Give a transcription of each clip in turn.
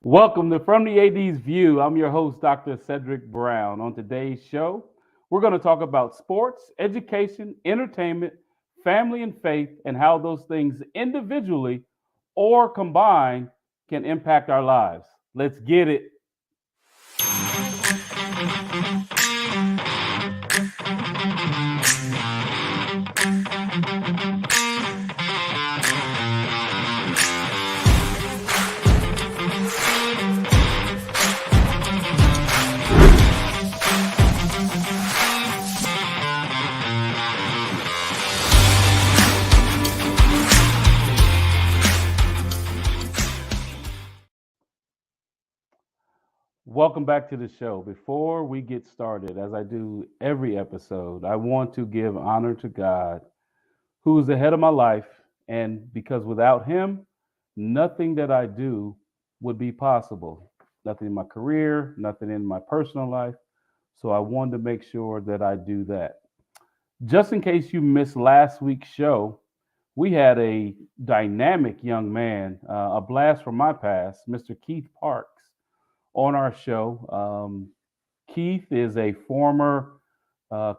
Welcome to From the AD's View. I'm your host, Dr. Cedric Brown. On today's show, we're going to talk about sports, education, entertainment, family, and faith, and how those things individually or combined can impact our lives. Let's get it. Welcome back to the show. Before we get started, as I do every episode, I want to give honor to God, who is the head of my life. And because without Him, nothing that I do would be possible. Nothing in my career, nothing in my personal life. So I wanted to make sure that I do that. Just in case you missed last week's show, we had a dynamic young man, a blast from my past, Mr. Keith Parks, on our show. Keith is a former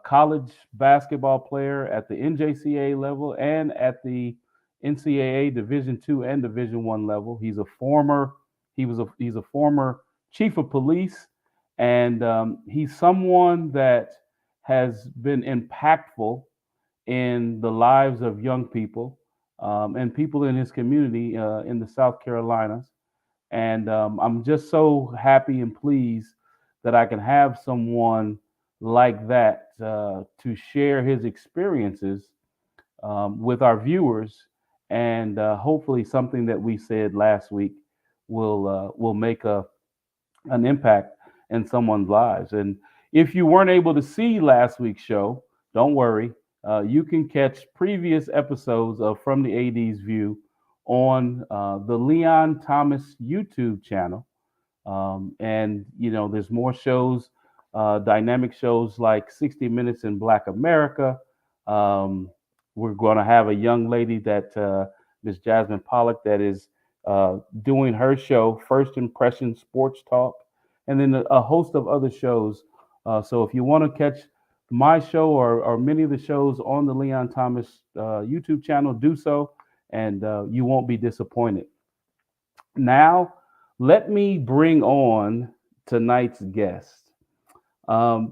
college basketball player at the NJCAA level and at the NCAA Division II and Division One level. He's a former chief of police, and he's someone that has been impactful in the lives of young people and people in his community in the South Carolinas. And I'm just so happy and pleased that I can have someone like that to share his experiences with our viewers, and hopefully something that we said last week will make an impact in someone's lives. And if you weren't able to see last week's show, don't worry. You can catch previous episodes of From the AD's View on the Leon Thomas YouTube channel. And, you know, there's more shows, dynamic shows like 60 Minutes in Black America. We're going to have a young lady that Miss Jasmine Pollock that is doing her show, First Impression Sports Talk, and then a host of other shows. So if you want to catch my show or many of the shows on the Leon Thomas YouTube channel, do so, and you won't be disappointed. Now, let me bring on tonight's guest.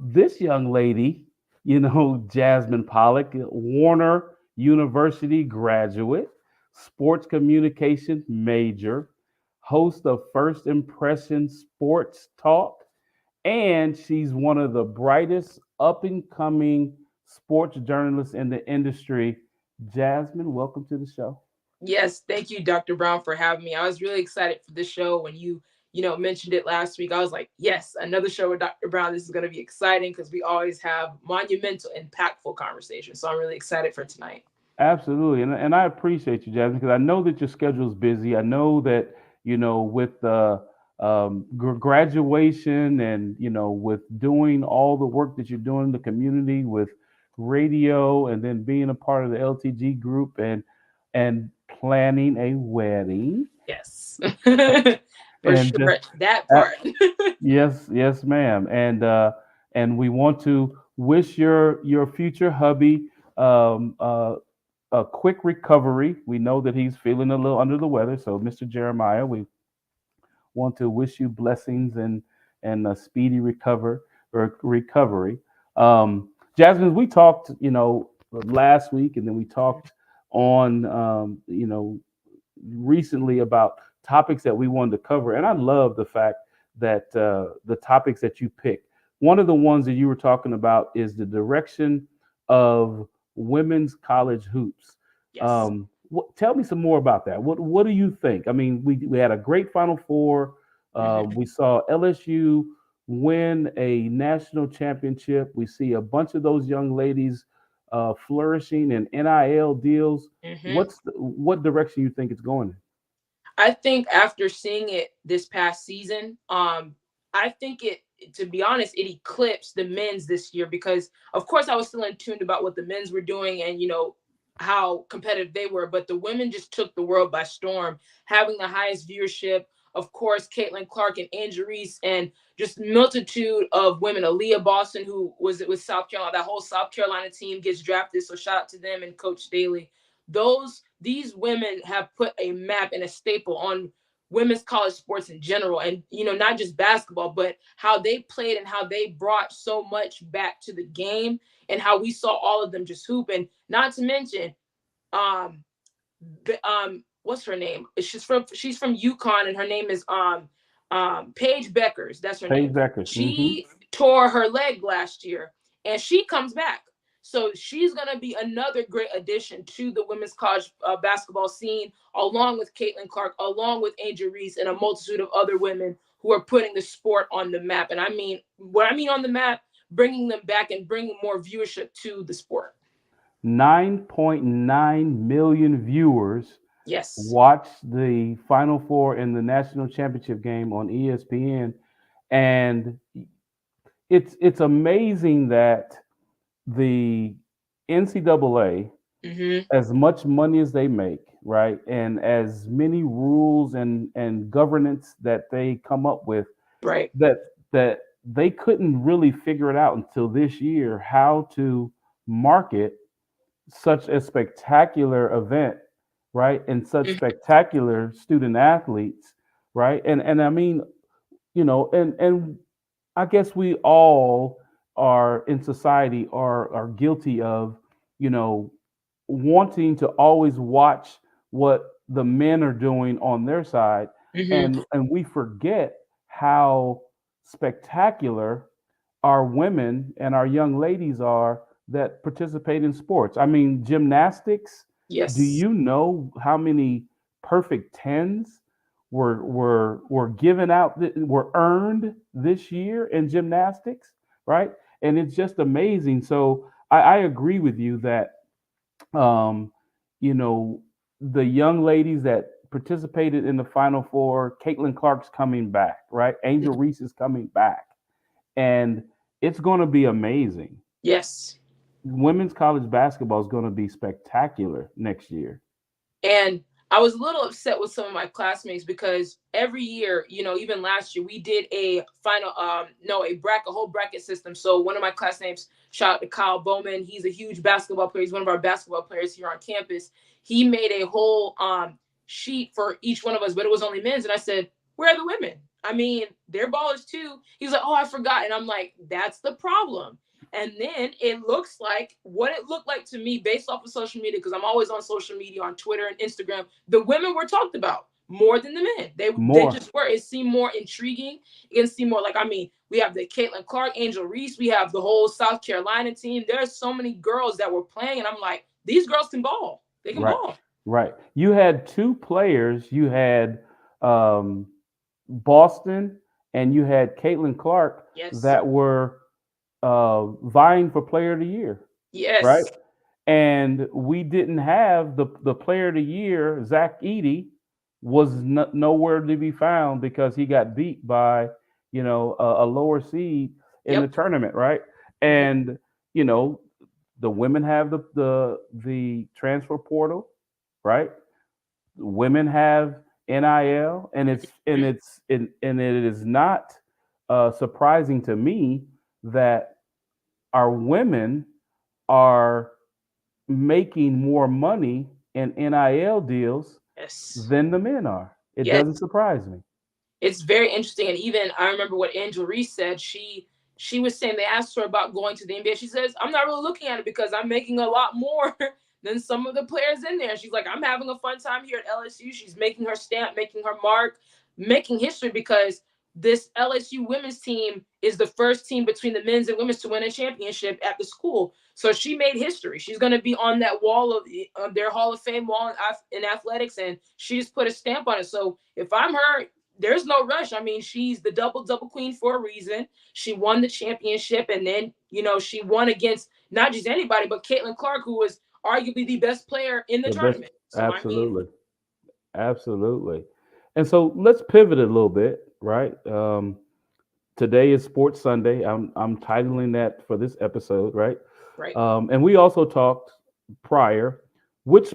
This young lady, you know, Jasmine Pollock, Warner University graduate, sports communication major, host of First Impression Sports Talk, and she's one of the brightest up and coming sports journalists in the industry. Jasmine, welcome to the show. Yes, thank you, Dr. Brown, for having me. I was really excited for this show when you mentioned it last week. I was like, yes, another show with Dr. Brown. This is going to be exciting because we always have monumental, impactful conversations. So I'm really excited for tonight. Absolutely. And I appreciate you, Jasmine, because I know that your schedule is busy. I know that, you know, with graduation and, you know, with doing all the work that you're doing in the community with radio and then being a part of the LTG group and planning a wedding. Yes, for And just sure. That part. yes, yes, ma'am. And we want to wish your future hubby a quick recovery. We know that he's feeling a little under the weather. So, Mr. Jeremiah, we want to wish you blessings and a speedy recovery. Jasmine, we talked, you know, last week, and then we talked on, you know, recently about topics that we wanted to cover. And I love the fact that the topics that you picked. One of the ones that you were talking about is the direction of women's college hoops. Yes. Tell me some more about that. What do you think? I mean, we had a great Final Four. We saw LSU win a national championship. We see a bunch of those young ladies flourishing in NIL deals. Mm-hmm. What direction you think it's going in? I think after seeing it this past season, I think to be honest, it eclipsed the men's this year because, of course, I was still in tune about what the men's were doing and, how competitive they were. But the women just took the world by storm, having the highest viewership of course, Caitlin Clark and Angel Reese, and just multitude of women. Aaliyah Boston, who was with South Carolina, that whole South Carolina team gets drafted. So shout out to them and Coach Daly. These women have put a map and a staple on women's college sports in general, and not just basketball, but how they played and how they brought so much back to the game, and how we saw all of them just hoop. And not to mention, um what's her name? She's from UConn, and her name is Paige Beckers. That's her Paige name. Beckers. Mm-hmm. She tore her leg last year, and she comes back. So she's gonna be another great addition to the women's college basketball scene, along with Caitlin Clark, along with Angel Reese, and a multitude of other women who are putting the sport on the map. And I mean, what I mean on the map, bringing them back and bringing more viewership to the sport. 9.9 million viewers Yes. watched the Final Four in the national championship game on ESPN, and it's amazing that the NCAA, Mm-hmm. as much money as they make, right, and as many rules and governance that they come up with, Right. that they couldn't really figure it out until this year how to market such a spectacular event, right, and such Mm-hmm. spectacular student athletes, right, and I mean, and I guess we all are in society are guilty of, you know, wanting to always watch what the men are doing on their side, Mm-hmm. and we forget how spectacular our women and our young ladies are that participate in sports. I mean, gymnastics. Do Yes. you know how many perfect tens were given out, were earned this year in gymnastics, right? And it's just amazing. So I agree with you that um, you know, the young ladies that participated in the Final Four, Caitlin Clark's coming back, right? Angel Reese is coming back, and it's going to be amazing. Yes. Women's college basketball is going to be spectacular next year. And I was a little upset with some of my classmates because every year, even last year, we did a final, no, a whole bracket system. So one of my classmates, shout out to Kyle Bowman. He's a huge basketball player. He's one of our basketball players here on campus. He made a whole sheet for each one of us, but it was only men's. And I said, where are the women? I mean, they're ballers too. He's like, oh, I forgot. And I'm like, that's the problem. And then it looks like what it looked like to me based off of social media, because I'm always on social media, on Twitter and Instagram. The women were talked about more than the men. They More, just were. It seemed more intriguing. It seemed more like, I mean, we have the Caitlin Clark, Angel Reese, we have the whole South Carolina team. There's so many girls that were playing, and I'm like, these girls can ball. They can right, ball. right. You had two players. You had um, Boston, and you had Caitlin Clark Yes. that were vying for Player of the Year, right? Yes. And we didn't have the Player of the Year. Zach Edey was nowhere to be found because he got beat by a lower seed in the Yep. tournament, right? Mhm. And you know the women have the transfer portal, right? Women have NIL, and Mhm. it is not surprising to me that our women are making more money in NIL deals Yes. than the men are. It Yes. doesn't surprise me. It's very interesting. And even I remember what Angel Reese said. She was saying, they asked her about going to the NBA. She says, I'm not really looking at it because I'm making a lot more than some of the players in there. She's like, I'm having a fun time here at LSU. She's making her stamp, making her mark, making history, because this LSU women's team is the first team between the men's and women's to win a championship at the school. So she made history. She's going to be on that wall of their Hall of Fame wall in athletics, and she just put a stamp on it. So if I'm her, there's no rush. I mean, she's the double queen for a reason. She won the championship, and then she won against not just anybody, but Caitlin Clark, who was arguably the best player in the The best, tournament. So I mean, absolutely, absolutely. And so let's pivot a little bit, right? Today is Sports Sunday. I'm titling that for this episode, right? right. And we also talked prior which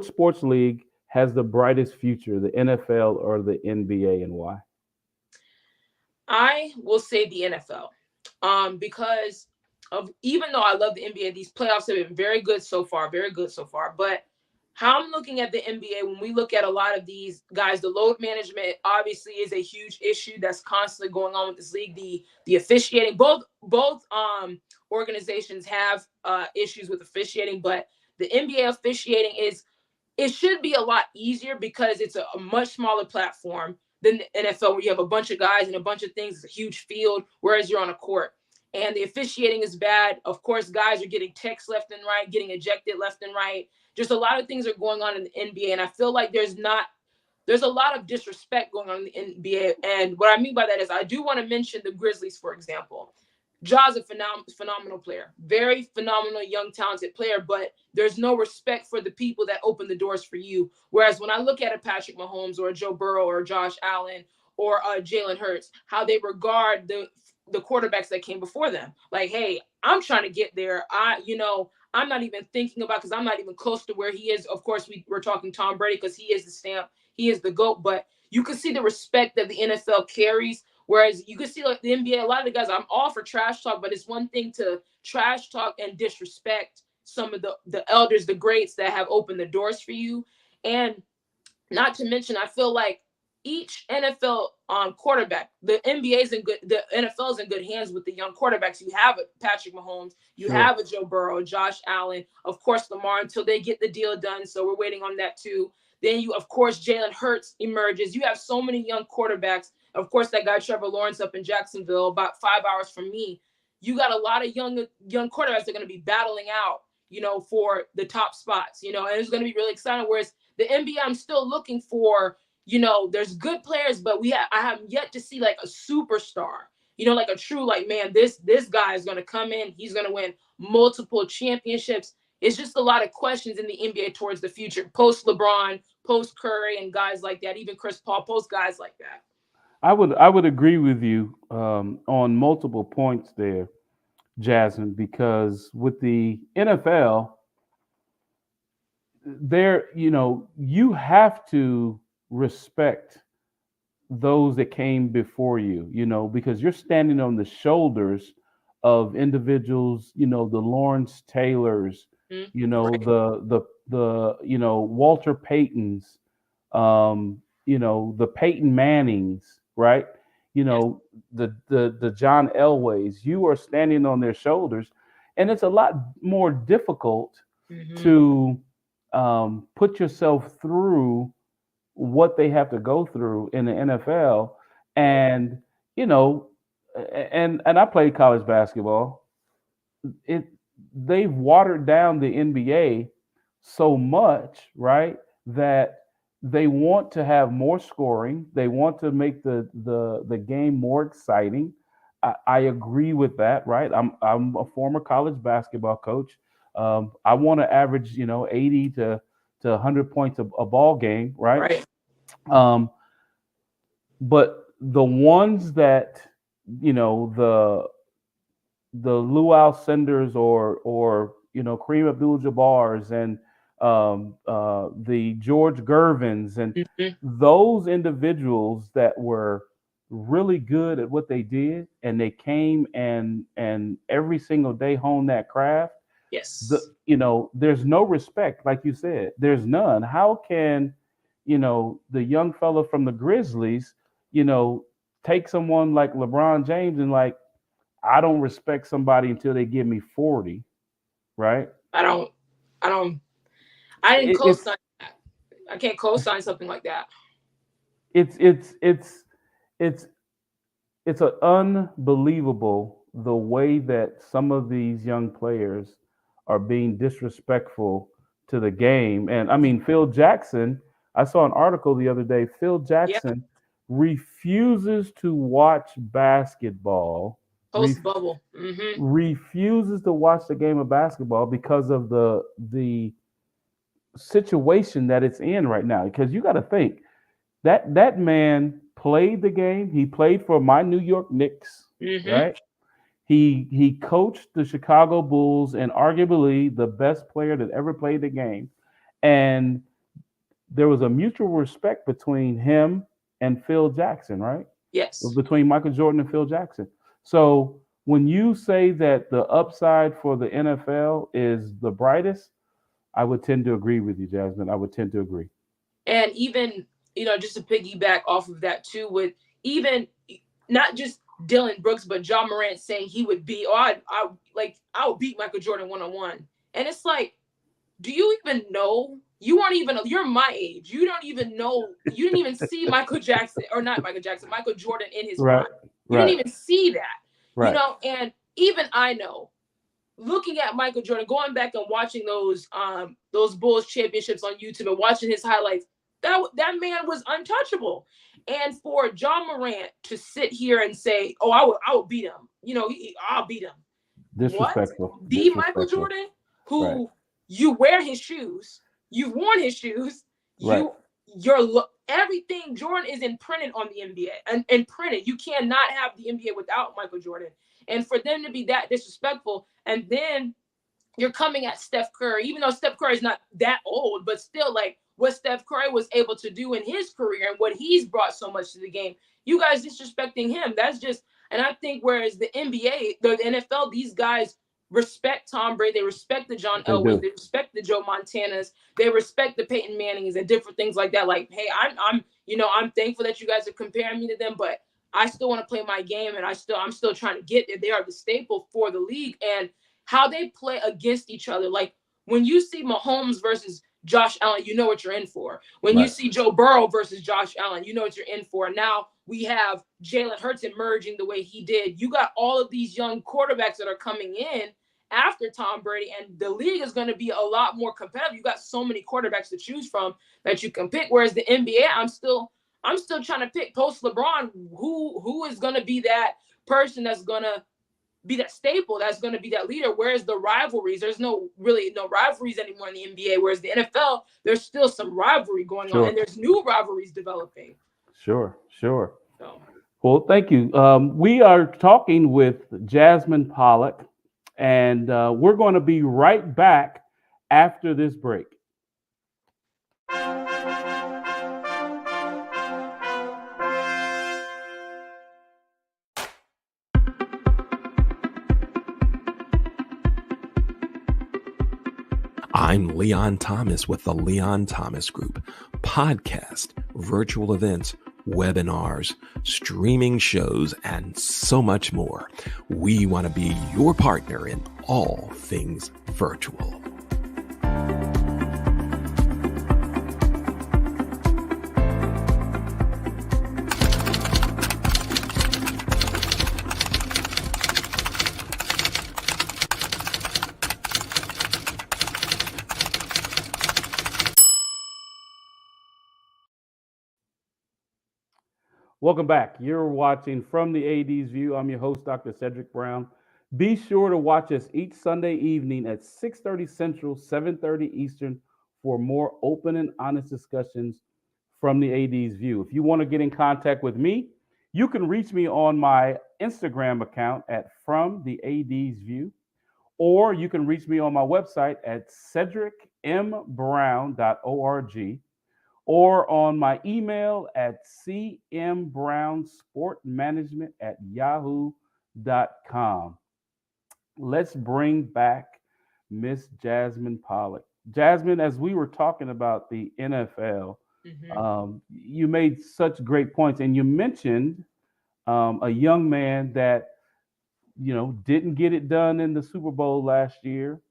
sports league has the brightest future, the NFL or the NBA, and why? I will say the NFL, because of, even though I love the NBA, these playoffs have been very good so far, very good so far. But how I'm looking at the NBA, when we look at a lot of these guys, the load management obviously is a huge issue that's constantly going on with this league. The officiating, both organizations have issues with officiating, but the NBA officiating is, it should be a lot easier because it's a much smaller platform than the NFL, where you have a bunch of guys and a bunch of things. It's a huge field, whereas you're on a court. And the officiating is bad. Of course, guys are getting texts left and right, getting ejected left and right. Just a lot of things are going on in the NBA. And I feel like there's a lot of disrespect going on in the NBA. And what I mean by that is, I do want to mention the Grizzlies, for example. Ja's a phenomenal player, very phenomenal, young, talented player, but there's no respect for the people that open the doors for you. Whereas when I look at a Patrick Mahomes or a Joe Burrow or Josh Allen or Jalen Hurts, how they regard the quarterbacks that came before them. Like, hey, I'm trying to get there. I'm not even thinking about, because I'm not even close to where he is. Of course, we're talking Tom Brady because he is the stamp, he is the GOAT, but you can see the respect that the NFL carries. Whereas you can see, like, the NBA, a lot of the guys, I'm all for trash talk, but it's one thing to trash talk and disrespect some of the elders, the greats that have opened the doors for you. And not to mention, I feel like each NFL quarterback, the NBA is in good, the NFL is in good hands with the young quarterbacks. You have a Patrick Mahomes, you Sure. have a Joe Burrow, Josh Allen, of course Lamar, until they get the deal done. So we're waiting on that too. Then you, of course, Jalen Hurts emerges. You have so many young quarterbacks. Of course, that guy Trevor Lawrence up in Jacksonville, about 5 hours from me. You got a lot of young quarterbacks that are going to be battling out, for the top spots, and it's going to be really exciting. Whereas the NBA, I'm still looking for, there's good players, but I have yet to see like a superstar, like a true, like, man, this guy is going to come in, he's going to win multiple championships. It's just a lot of questions in the NBA towards the future, post LeBron, post Curry, and guys like that, even Chris Paul, post guys like that. I would agree with you on multiple points there, Jasmine, because with the NFL, you have to respect those that came before you, because you're standing on the shoulders of individuals, the Lawrence Taylors, Right. the Walter Paytons, the Peyton Mannings, right? Yes. The John Elways. You are standing on their shoulders, and it's a lot more difficult Hmm. to put yourself through what they have to go through in the NFL. Right. And you know, and I played college basketball. It They've watered down the NBA so much, right? That they want to have more scoring. They want to make the game more exciting. I agree with that, right? I'm a former college basketball coach. I want to average, 80 to 100 points a ball game, right? Right. Um, but the ones that, the Luau Senders or Kareem Abdul-Jabbar's and the George Gervins and Hmm. those individuals that were really good at what they did, and they came and every single day honed that craft. Yes. There's no respect, like you said, there's none. How can the young fella from the Grizzlies, you know take someone like LeBron James and, like, I don't respect somebody until they give me 40, right? I don't. I don't. I didn't It's co-sign that. I can't co-sign something like that. it's it's it's it's it's unbelievable the way that some of these young players are being disrespectful to the game. And I mean, Phil Jackson, I saw an article the other day. Phil Yeah. Jackson refuses to watch basketball, Post bubble. Hmm. refuses to watch the game of basketball because of the situation that it's in right now. Because you got to think that man played the game. He played for my New York Knicks, Hmm. right? He coached the Chicago Bulls, and arguably the best player that ever played the game. And there was a mutual respect between him and Phil Jackson, right? Yes. Between Michael Jordan and Phil Jackson. So when you say that the upside for the NFL is the brightest, I would tend to agree with you, Jasmine. I would tend to agree. And even, just to piggyback off of that too, with even not just Dylan Brooks, but John Morant saying he would be, I'll beat Michael Jordan 1-on-1. And it's like, do you even know? You aren't even, you're my age. You don't even know, you didn't even see Michael Jackson, or not Michael Jackson, Michael Jordan in his Right, prime. You didn't right, even see that, right. and even I know, looking at Michael Jordan, going back and watching those Bulls championships on YouTube and watching his highlights, that man was untouchable. And for John Morant to sit here and say, "Oh, I will beat him," I'll beat him. What? Disrespectful. The Michael Disrespectful. Jordan Right, who you wear his shoes, you've worn his shoes, right. your look, everything Jordan is imprinted on the NBA and imprinted. You cannot have the NBA without Michael Jordan. And for them to be that disrespectful, and then you're coming at Steph Curry, even though Steph Curry is not that old, but still, like, what Steph Curry was able to do in his career and what he's brought so much to the game. You guys disrespecting him. That's just, and I think whereas the NBA, the NFL, these guys respect Tom Brady, they respect the John They Elways, do. they respect the Joe Montanas, they respect the Peyton Mannings and different things like that. Like, hey, I'm thankful that you guys are comparing me to them, but I still want to play my game, and I'm still trying to get there. They are the staple for the league, and how they play against each other. Like, when you see Mahomes versus Josh Allen, you know what you're in for. When you Right. see Joe Burrow versus Josh Allen, you know what you're in for. Now we have Jalen Hurts emerging the way he did. You got all of these young quarterbacks that are coming in after Tom Brady, and the league is going to be a lot more competitive. You got so many quarterbacks to choose from that you can pick. Whereas the NBA, I'm still trying to pick post LeBron, who is going to be that person that's going to be that staple, that's going to be that leader. Whereas the rivalries, there's really no rivalries anymore in the NBA. Whereas the NFL, there's still some rivalry going on, Sure. and there's new rivalries developing. Sure. Sure. So, Well, thank you. We are talking with Jasmine Pollock, and we're going to be right back after this break. I'm Leon Thomas with the Leon Thomas Group. Podcast, virtual events, webinars, streaming shows, and so much more. We want to be your partner in all things virtual. Welcome back. You're watching From the AD's View. I'm your host, Dr. Cedric Brown. Be sure to watch us each Sunday evening at 6:30 Central, 7:30 Eastern for more open and honest discussions from the AD's View. If you want to get in contact with me, you can reach me on my Instagram account at From the AD's View, or you can reach me on my website at cedricmbrown.org, or on my email at cmbrownsportmanagement@yahoo.com. Let's bring back Miss Jasmine Pollock. Jasmine, as we were talking about the NFL, you made such great points, and you mentioned a young man that didn't get it done in the Super Bowl last year.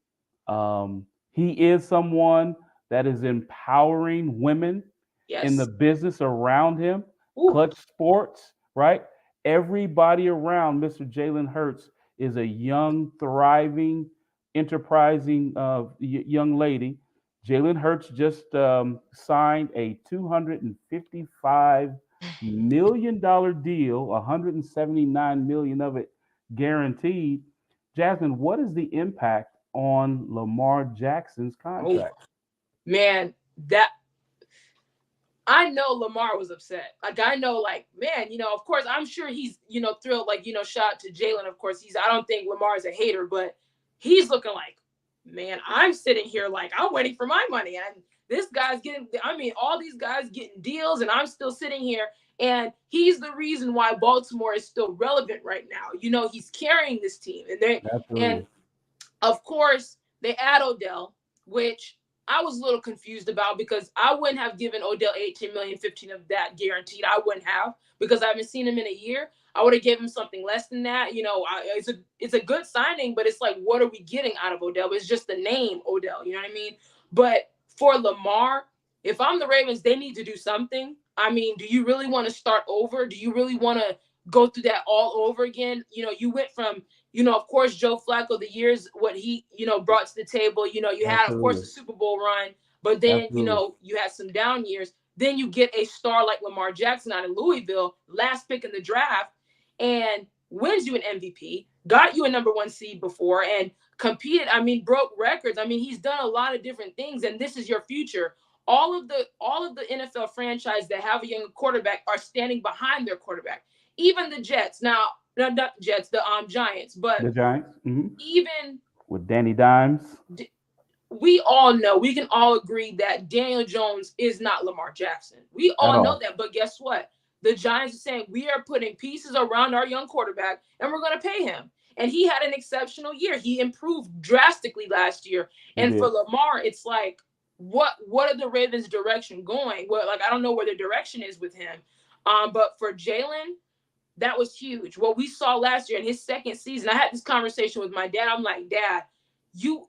He is someone that is empowering women in the yes. business around him. Ooh, Clutch Sports, right? Everybody around Mr. Jalen Hurts is a young, thriving, enterprising young lady. Jalen Hurts just signed a $255 million deal, 179 million of it guaranteed. Jasmine, what is the impact on Lamar Jackson's oh, contract? man, that I know Lamar was upset. Like, I know, like, man, of course, I'm sure he's, thrilled. Like, shout out to Jalen. Of course, I don't think Lamar is a hater, but he's looking like, man, I'm sitting here like I'm waiting for my money. And This guy's getting, I mean, all these guys getting deals, and I'm still sitting here. And he's the reason why Baltimore is still relevant right now. You know, he's carrying this team. And Absolutely. of course, they add Odell, which I was a little confused about because I wouldn't have given Odell 18 million, 15 of that guaranteed. I wouldn't have, because I haven't seen him in a year. I would have given him something less than that. You know, it's a good signing, but it's like, what are we getting out of Odell? It's just the name Odell. You know what I mean? But for Lamar, if I'm the Ravens, they need to do something. I mean, do you really want to start over? Do you really want to go through that all over again? You know, you went from, you know, of course, Joe Flacco, the years, what he, you know, brought to the table. You know, you had, of course, Absolutely. the Super Bowl run, but then, you Absolutely. know, you had some down years. Then you get a star like Lamar Jackson out of Louisville, last pick in the draft, and wins you an MVP, got you a number one seed before, and competed. I mean, broke records. I mean, he's done a lot of different things, and this is your future. All of the NFL franchise that have a young quarterback are standing behind their quarterback. Even the Jets. Now, not the Jets, the Giants, but The Giants. even With Danny Dimes. we all know, we can all agree that Daniel Jones is not Lamar Jackson. We At all know all. that. But guess what? The Giants are saying we are putting pieces around our young quarterback and we're going to pay him. And he had an exceptional year. He improved drastically last year. He And for did. Lamar, it's like, what are the Ravens' direction going? Well, like, I don't know where the direction is with him. But for Jalen, that was huge. What we saw last year in his second season, I had this conversation with my dad. I'm like, Dad, you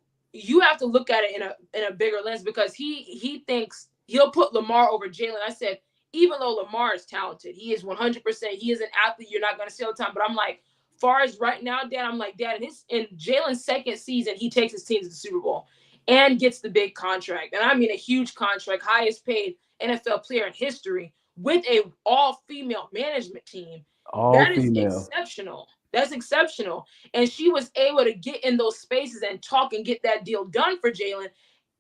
have to look at it in a bigger lens, because he thinks he'll put Lamar over Jalen. I said, even though Lamar is talented, he is 100%. He is an athlete you're not going to see all the time. But I'm like, far as right now, Dad, I'm like, Dad, in Jalen's second season, he takes his team to the Super Bowl and gets the big contract. And I mean a huge contract, highest paid NFL player in history, with a all-female management team. All That is female. exceptional. That's exceptional. And she was able to get in those spaces and talk and get that deal done for Jalen.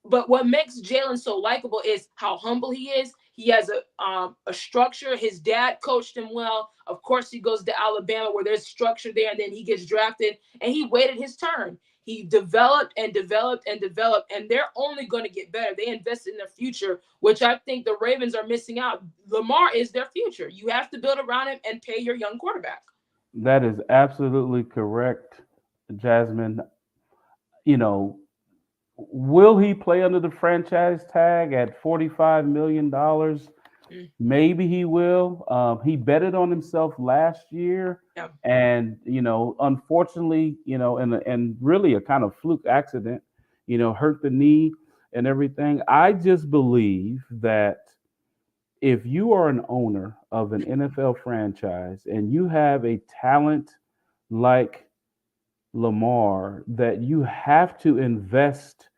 But what makes Jalen so likable is how humble he is. He has a structure. His dad coached him well. Of course, he goes to Alabama where there's structure there, and then he gets drafted, and he waited his turn. He developed and developed and developed, and they're only going to get better. They invested in their future, which I think the Ravens are missing out. Lamar is their future. You have to build around him and pay your young quarterback. That is absolutely correct, Jasmine. You know, will he play under the franchise tag at $45 million? Mm, Maybe he will. He betted on himself last year, yeah. and unfortunately, and really a kind of fluke accident, hurt the knee and everything. I just believe that if you are an owner of an NFL franchise and you have a talent like Lamar, that you have to invest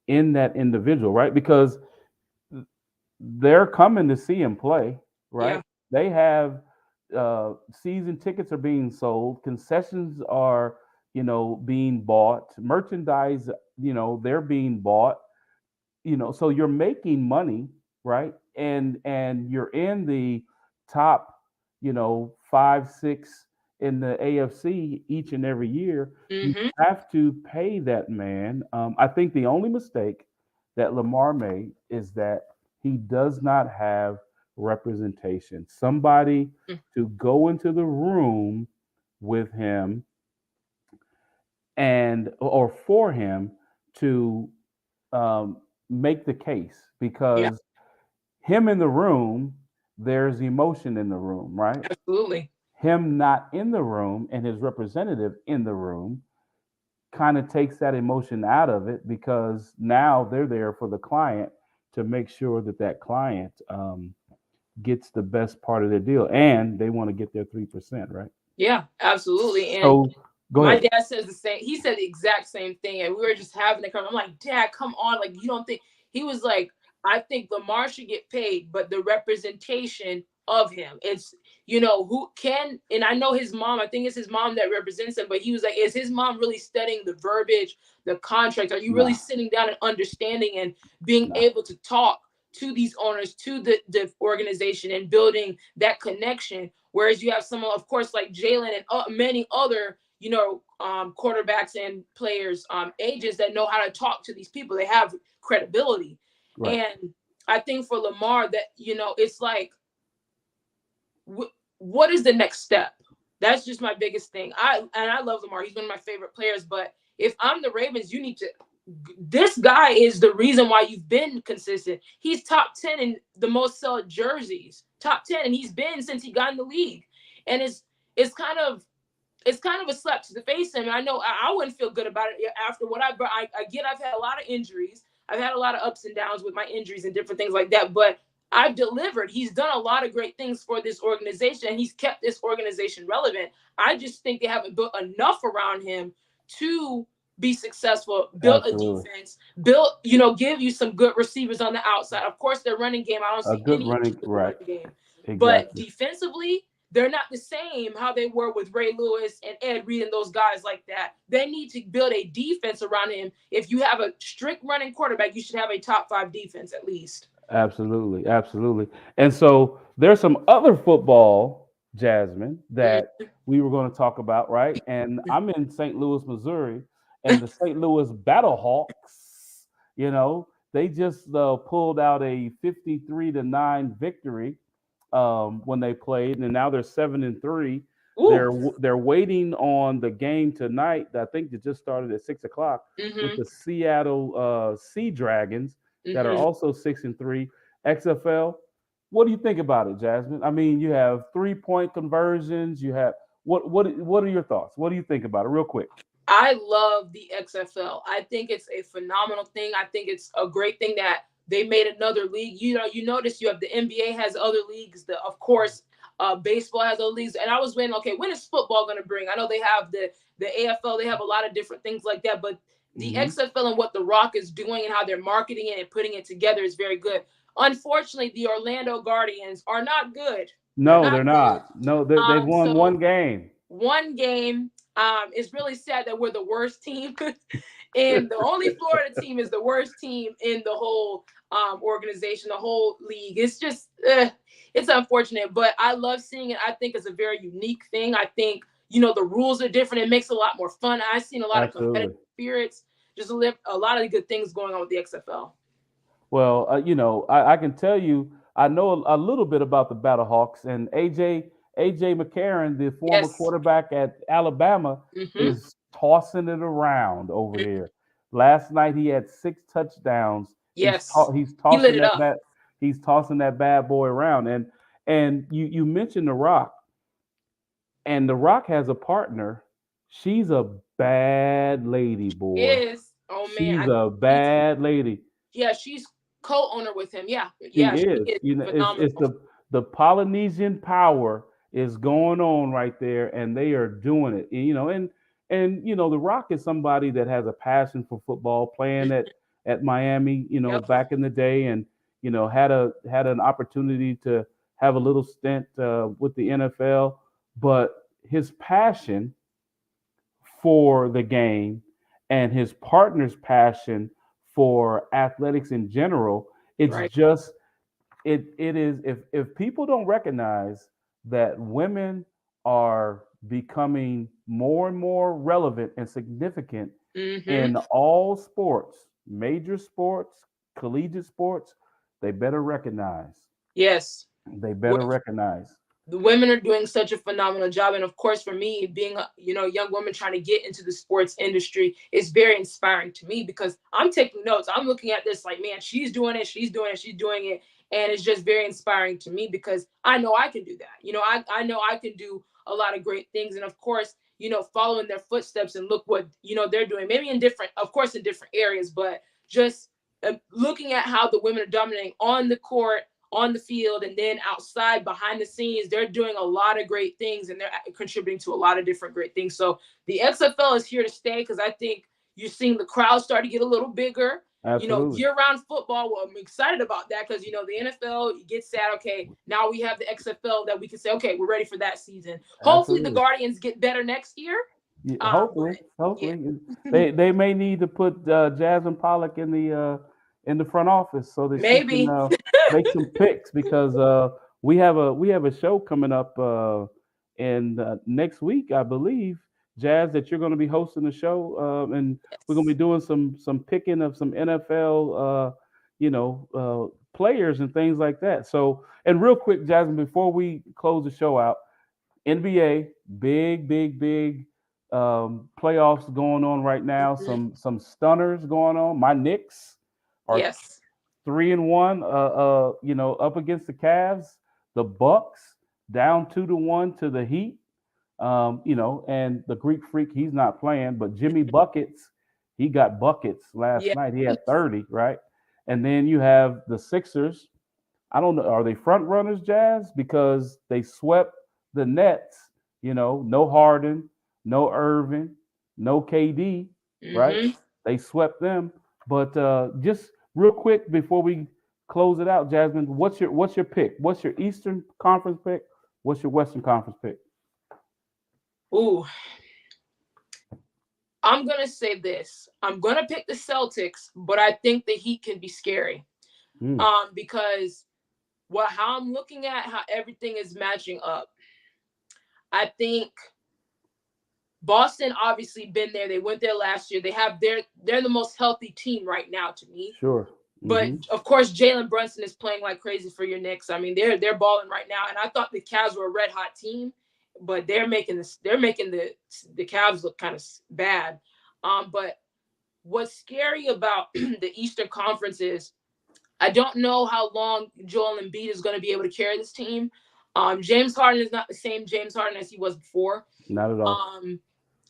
in that individual, right? Because they're coming to see him play, Yeah. right? They have season tickets are being sold, concessions are, being bought, merchandise, they're being bought, so you're making money, right? And you're in the top, 5, 6 in the AFC each and every year. You Hmm. have to pay that man. I think the only mistake that Lamar made is that he does not have representation. Somebody to go into the room with him and or for him to um, make the case, Yeah, because him in the room, there's emotion in the room, right? absolutely. Him not in the room and his representative in the room kind of takes that emotion out of it, because now they're there for the client to make sure that that client gets the best part of their deal, and they want to get their 3%, right? Yeah, absolutely. And So go my ahead. dad says the same. He said the exact same thing, and we were just having a conversation. I'm like, Dad, come on! Like, you don't think? He was like, I think Lamar should get paid, but the representation of him, it's who can. And I know his mom. I think it's his mom that represents him. But he was like, is his mom really studying the verbiage, the contract? Are you really Nah, sitting down and understanding and being nah. able to talk to these owners, to the organization, and building that connection? Whereas you have someone, of course, like Jalen and many other quarterbacks and players, agents that know how to talk to these people. They have credibility. Right. And I think for Lamar that, it's like, what is the next step? That's just my biggest thing. I love Lamar. He's one of my favorite players. But if I'm the Ravens, you need to. This guy is the reason why you've been consistent. He's top 10 in the most sold jerseys, top 10, and he's been since he got in the league. And it's kind of a slap to the face. And I know I wouldn't feel good about it after what I've had a lot of injuries. I've had a lot of ups and downs with my injuries and different things like that. But I've delivered. He's done a lot of great things for this organization, and he's kept this organization relevant. I just think they haven't built enough around him to be successful, build Absolutely. a defense, give you some good receivers on the outside. Of course, their running game, I don't A see good any running, right. running game. Exactly. But defensively, they're not the same how they were with Ray Lewis and Ed Reed and those guys like that. They need to build a defense around him. If you have a strict running quarterback, you should have a top 5 defense at least. Absolutely, absolutely. And so there's some other football, Jasmine, that we were going to talk about, right? And I'm in St. Louis, Missouri, and the St. Louis Battlehawks, they just pulled out a 53-9 victory when they played, and now they're 7-3. They're waiting on the game tonight. I think it just started at 6:00 with the Seattle Sea Dragons that are also 6-3. XFL. What do you think about it, Jasmine? I mean, you have 3-point conversions. You have what are your thoughts? What do you think about it, real quick? I love the XFL. I think it's a phenomenal thing. I think it's a great thing that they made another league. You notice you have the NBA has other leagues. Of course, baseball has other leagues. And I was waiting, okay, when is football going to bring? I know they have the AFL. They have a lot of different things like that. But the XFL and what The Rock is doing and how they're marketing it and putting it together is very good. Unfortunately, the Orlando Guardians are not good. No, they're not. No, they've won one game. One game. It's really sad that we're the worst team. And the only Florida team is the worst team in the whole organization, the whole league. It's just, it's unfortunate, but I love seeing it. I think it's a very unique thing. I think, the rules are different. It makes it a lot more fun. I've seen a lot of competitive spirits, just a lot of good things going on with the XFL. Well, I can tell you, I know a little bit about the Battlehawks, and AJ McCarron, the former quarterback at Alabama, is tossing it around over here. Last night he had 6 touchdowns. Yes, he's tossing he's tossing that bad boy around. And you mentioned The Rock, and The Rock has a partner. She's a bad lady, boy. Yes. Oh man, she's a bad lady. Yeah, she's co-owner with him. Yeah, she is. It's the Polynesian power is going on right there, and they are doing it. And The Rock is somebody that has a passion for football, playing at Miami, back in the day, and had an opportunity to have a little stint with the NFL, but his passion for the game and his partner's passion for athletics in general, it's just it is if people don't recognize that women are becoming more and more relevant and significant in all sports, major sports, collegiate sports, they better recognize. Yes. They better recognize. The women are doing such a phenomenal job. And of course, for me, being a young woman trying to get into the sports industry is very inspiring to me, because I'm taking notes. I'm looking at this like, man, she's doing it. And it's just very inspiring to me, because I know I can do that. I know I can do a lot of great things. And of course, following their footsteps and look what, they're doing, maybe in different areas, but just looking at how the women are dominating on the court, on the field, and then outside behind the scenes, they're doing a lot of great things, and they're contributing to a lot of different great things. So the XFL is here to stay, because I think you're seeing the crowd start to get a little bigger. Absolutely. Year-round football. Well, I'm excited about that, because the NFL gets sad. Okay, now we have the XFL that we can say, okay, we're ready for that season. Hopefully, the Guardians get better next year. Yeah, hopefully. Yeah. They may need to put Jasmine Pollock in the front office so that she can make some picks, because we have a show coming up in next week, I believe, Jazz, that you're going to be hosting the show, and we're going to be doing some picking of some NFL players and things like that. So, and real quick, Jasmine, before we close the show out, NBA, big, big, big playoffs going on right now. Mhm. Some stunners going on. My Knicks are Yes. 3-1. Up against the Cavs. The Bucks down 2-1 to the Heat. And the Greek Freak, he's not playing, but Jimmy buckets, he got buckets last Yeah. night. He had 30, right? And then you have the Sixers. I don't know. Are they front runners, Jazz? Because they swept the Nets. No Harden, no Irving, no KD, right? Hmm. They swept them. But just real quick before we close it out, Jasmine, what's your pick? What's your Eastern Conference pick? What's your Western Conference pick? Ooh, I'm gonna say this. I'm gonna pick the Celtics, but I think the Heat can be scary. Mm, Because how I'm looking at how everything is matching up, I think Boston obviously been there. They went there last year. They're the most healthy team right now to me. sure. But Hmm. of course, Jalen Brunson is playing like crazy for your Knicks. I mean, they're balling right now. And I thought the Cavs were a red hot team, but they're making the Cavs look kind of bad. But what's scary about the Eastern Conference is I don't know how long Joel Embiid is going to be able to carry this team. James Harden is not the same James Harden as he was before. Not at all. Um,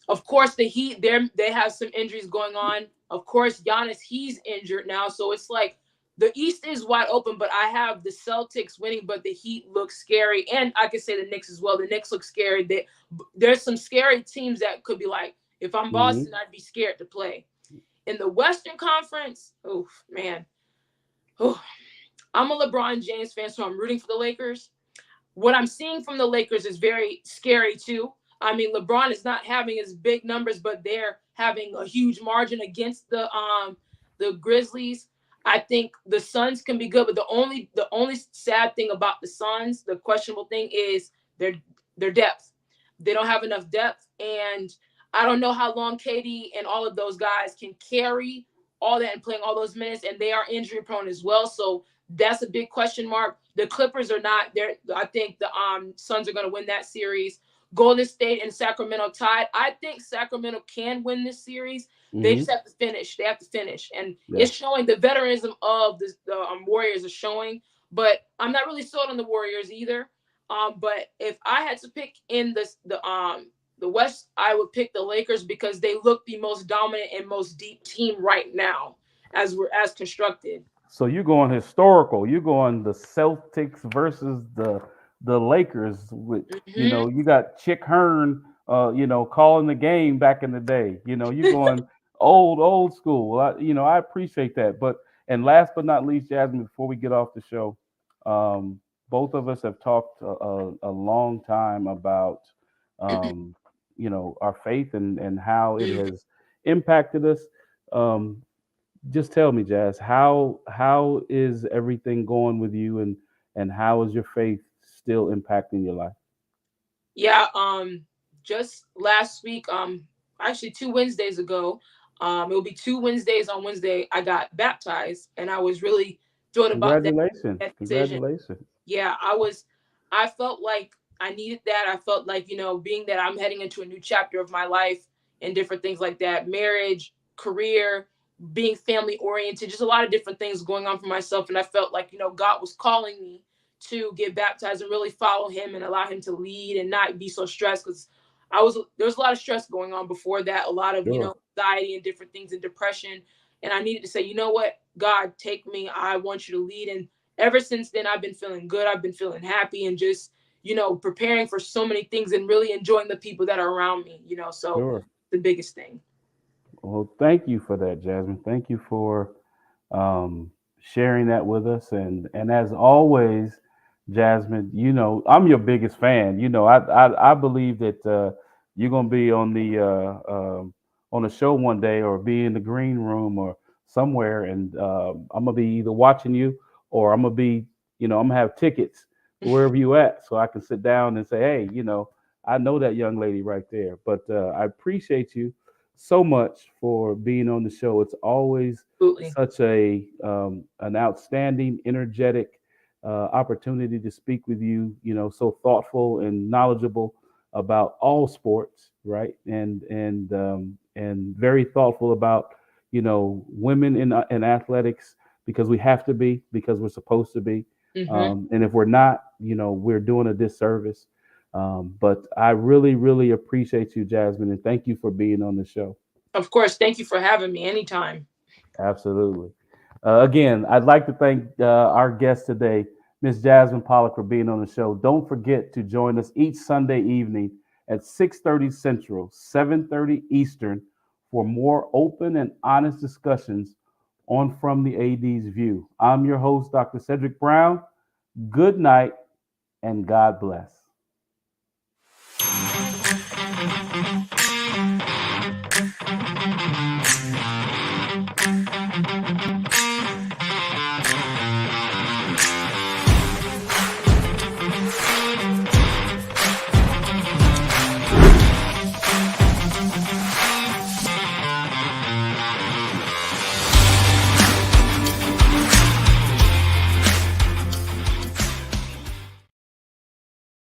of course, the Heat they have some injuries going on. Of course, Giannis, he's injured now, so it's like the East is wide open. But I have the Celtics winning, but the Heat look scary, and I could say the Knicks as well. The Knicks look scary. There's some scary teams that could be like, if I'm Hmm. Boston, I'd be scared to play. In the Western Conference, oh man, oh, I'm a LeBron James fan, so I'm rooting for the Lakers. What I'm seeing from the Lakers is very scary too. I mean, LeBron is not having his big numbers, but they're having a huge margin against the Grizzlies. I think the Suns can be good, but the only sad thing about the Suns, the questionable thing is their depth. They don't have enough depth, and I don't know how long KD and all of those guys can carry all that and playing all those minutes, and they are injury prone as well. So that's a big question mark. The Clippers are not there. I think the Suns are going to win that series. Golden State and Sacramento tied. I think Sacramento can win this series. They Hmm. just have to finish. They have to finish, and Yeah. it's showing. The veteeranism of the Warriors is showing. But I'm not really sold on the Warriors either. But if I had to pick in the West, I would pick the Lakers because they look the most dominant and most deep team right now as constructed. So you're going historical. You're going the Celtics versus the Lakers. With Hmm. you got Chick Hearn, calling the game back in the day. You're going old school. I appreciate that. But and last but not least, Jasmine, before we get off the show, um, both of us have talked a long time about our faith and how it has impacted us. Um, just tell me, Jazz, how is everything going with you, and how is your faith still impacting your life? Yeah, just last week, actually 2 Wednesdays ago, it'll be 2 Wednesdays on Wednesday, I got baptized, and I was really thrilled about that, Congratulations, that decision. congratulations. Yeah, I felt like I needed that. I felt like, being that I'm heading into a new chapter of my life and different things like that, marriage, career, being family oriented, just a lot of different things going on for myself. And I felt like, God was calling me to get baptized and really follow him and allow him to lead and not be so stressed because there was a lot of stress going on before that, a lot of, Sure, anxiety and different things and depression. And I needed to say, you know what, God, take me. I want you to lead. And ever since then, I've been feeling good. I've been feeling happy and just, preparing for so many things and really enjoying the people that are around me, so sure. the biggest thing. Well, thank you for that, Jasmine. Thank you for sharing that with us. And as always, Jasmine, I'm your biggest fan. I believe that you're gonna be on the show one day, or be in the green room or somewhere, and I'm gonna be either watching you, or I'm gonna be, I'm gonna have tickets wherever you at, so I can sit down and say, hey, I know that young lady right there. But I appreciate you so much for being on the show. It's always Absolutely. such a an outstanding, energetic opportunity to speak with you. You know, so thoughtful and knowledgeable about all sports, right? And very thoughtful about women in athletics, because we have to be, because we're supposed to be. Hmm. And if we're not, we're doing a disservice. But I really, really appreciate you, Jasmine, and thank you for being on the show. Of course. Thank you for having me anytime. Absolutely. Again, I'd like to thank our guest today, Miss Jasmine Pollock, for being on the show. Don't forget to join us each Sunday evening at 6:30 Central, 7:30 Eastern, for more open and honest discussions on From the AD's View. I'm your host, Dr. Cedric Brown. Good night and God bless.